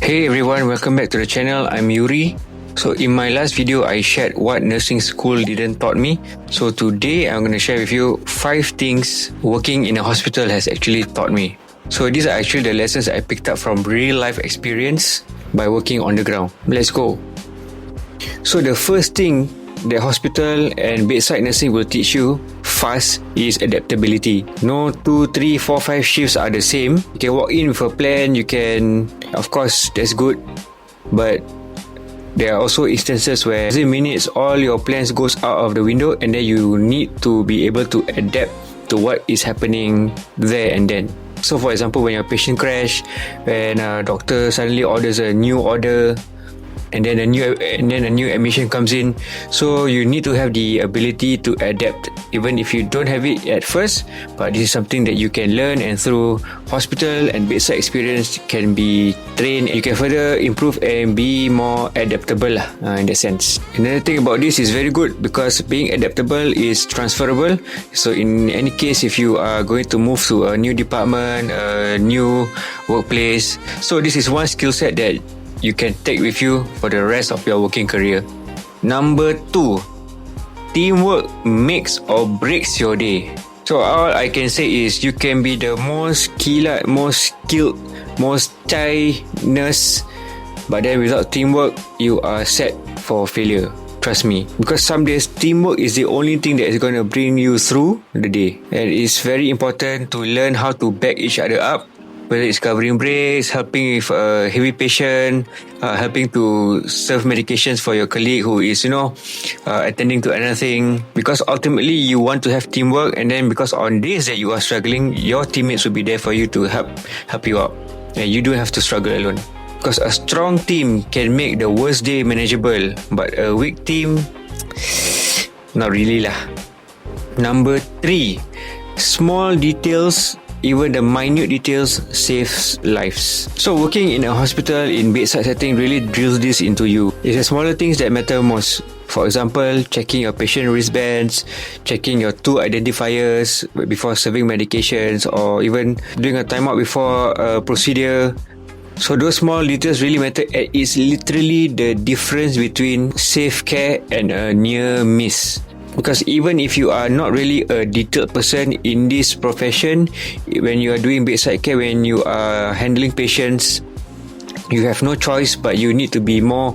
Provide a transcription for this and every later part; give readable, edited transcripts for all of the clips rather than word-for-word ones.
Hey everyone, welcome back to the channel. I'm Yuri. So in my last video, I shared what nursing school didn't taught me. So today, I'm going to share with you 5 things working in a hospital has actually taught me. So these are actually the lessons I picked up from real life experience by working on the ground. Let's go. So the first thing that hospital and bedside nursing will teach you fast is adaptability. No 2, 3, 4, 5 shifts are the same. You can walk in with a plan, you can, of course, that's good, but there are also instances where within minutes all your plans goes out of the window, and then you need to be able to adapt to what is happening there and then. So for example, when your patient crash, when a doctor suddenly orders a new order, and then a new admission comes in, so you need to have the ability to adapt even if you don't have it at first, but this is something that you can learn, and through hospital and bedside experience can be trained. You can further improve and be more adaptable in that sense. Another thing about this is very good because being adaptable is transferable. So in any case, if you are going to move to a new department, a new workplace, so this is one skill set that you can take with you for the rest of your working career. Number 2, teamwork makes or breaks your day. So all I can say is you can be the most kilat, most skilled, most chai nurse, but then without teamwork, you are set for failure. Trust me, because some days teamwork is the only thing that is going to bring you through the day, and it's very important to learn how to back each other up. Whether it's covering breaks, helping with a heavy patient, helping to serve medications for your colleague who is, attending to another thing. Because ultimately you want to have teamwork, and then because on days that you are struggling, your teammates will be there for you to help you out. And you don't have to struggle alone. Because a strong team can make the worst day manageable, but a weak team, not really lah. Number 3, small details, even the minute details, saves lives. So working in a hospital in bedside setting really drills this into you. It's the smaller things that matter most. For example, checking your patient wristbands, checking your 2 identifiers before serving medications, or even doing a timeout before a procedure. So those small details really matter, and it's literally the difference between safe care and a near miss. Because even if you are not really a detailed person in this profession, when you are doing bedside care, when you are handling patients, you have no choice, but you need to be more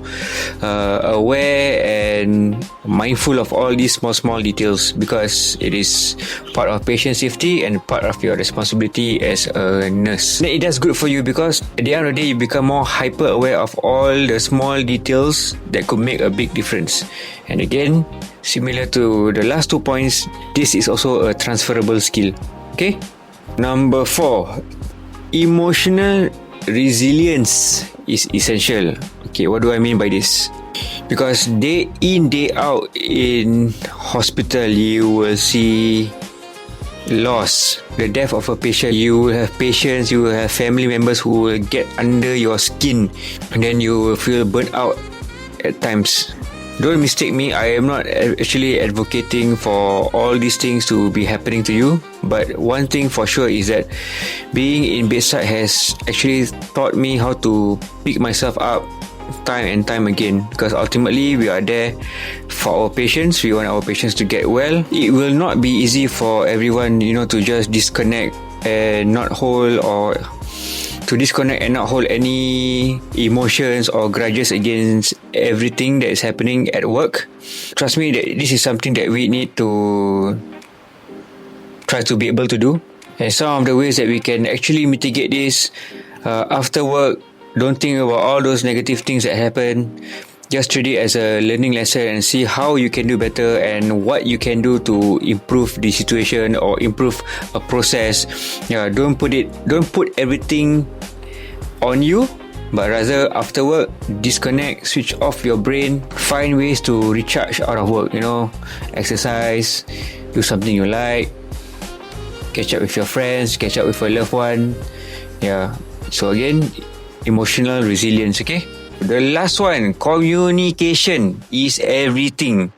aware and mindful of all these small details, because it is part of patient safety and part of your responsibility as a nurse. And it does good for you because at the end of the day, you become more hyper aware of all the small details that could make a big difference. And again, similar to the last 2 points, this is also a transferable skill. Okay? Number 4, emotional resilience is essential. Okay, what do I mean by this? Because day in, day out in hospital, you will see loss, the death of a patient. You will have patients, you will have family members who will get under your skin, and then you will feel burnt out at times. Don't mistake me, I am not actually advocating for all these things to be happening to you, but one thing for sure is that being in bedside has actually taught me how to pick myself up time and time again, because ultimately we are there for our patients. We want our patients to get well. It will not be easy for everyone, to just disconnect and not hold, or to disconnect and not hold any emotions or grudges against everything that is happening at work. Trust me, that this is something that we need to try to be able to do. And some of the ways that we can actually mitigate this, after work, don't think about all those negative things that happen. Just treat it as a learning lesson and see how you can do better and what you can do to improve the situation or improve a process. Don't put everything on you, but rather after work, disconnect, switch off your brain, find ways to recharge out of work. Exercise, do something you like, catch up with your friends, catch up with a loved one. So again, emotional resilience. Okay, the last one, communication is everything.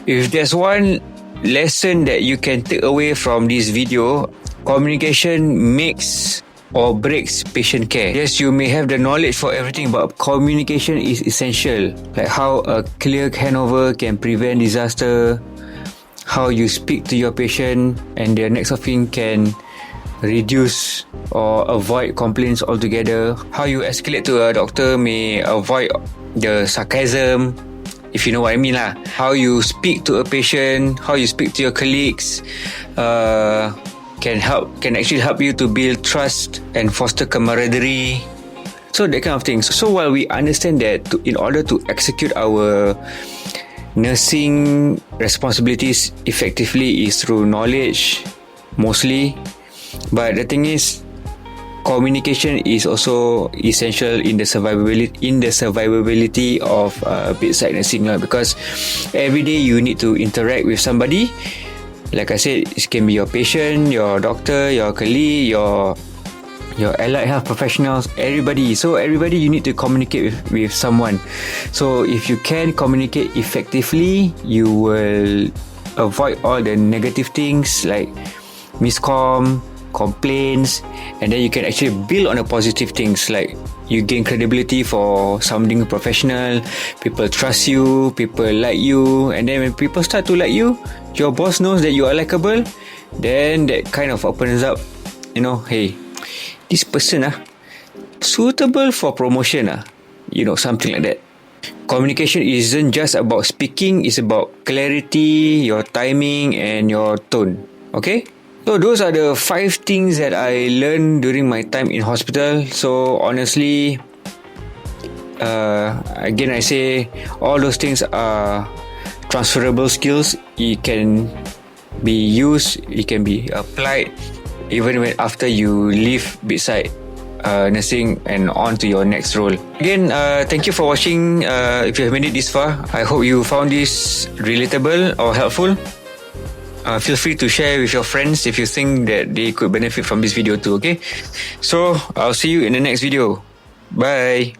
If there's one lesson that you can take away from this video, communication makes or breaks patient care. Yes, you may have the knowledge for everything, but communication is essential. Like how a clear handover can prevent disaster, how you speak to your patient and their next of kin can reduce or avoid complaints altogether, how you escalate to a doctor may avoid the sarcasm, if you know what I mean lah. How you speak to a patient, how you speak to your colleagues can actually help you to build trust and foster camaraderie. So that kind of things. So while we understand that in order to execute our nursing responsibilities effectively is through knowledge mostly, but the thing is, communication is also essential in the survivability of bedside nursing lah, because every day you need to interact with somebody. Like I said, it can be your patient, your doctor, your colleague, your allied health professionals, everybody. So everybody you need to communicate with someone. So if you can communicate effectively, you will avoid all the negative things like miscom, complaints, and then you can actually build on the positive things, like you gain credibility for sounding professional, people trust you, people like you, and then when people start to like you, your boss knows that you are likable, then that kind of opens up, hey, this person suitable for promotion, something like that. Communication isn't just about speaking, it's about clarity, your timing and your tone. Okay? So those are the 5 things that I learned during my time in hospital. So honestly, again I say all those things are transferable skills. It can be used, it can be applied even when after you leave bedside nursing and on to your next role. Again, thank you for watching. If you have made it this far, I hope you found this relatable or helpful. Feel free to share with your friends if you think that they could benefit from this video too, okay? So, I'll see you in the next video. Bye!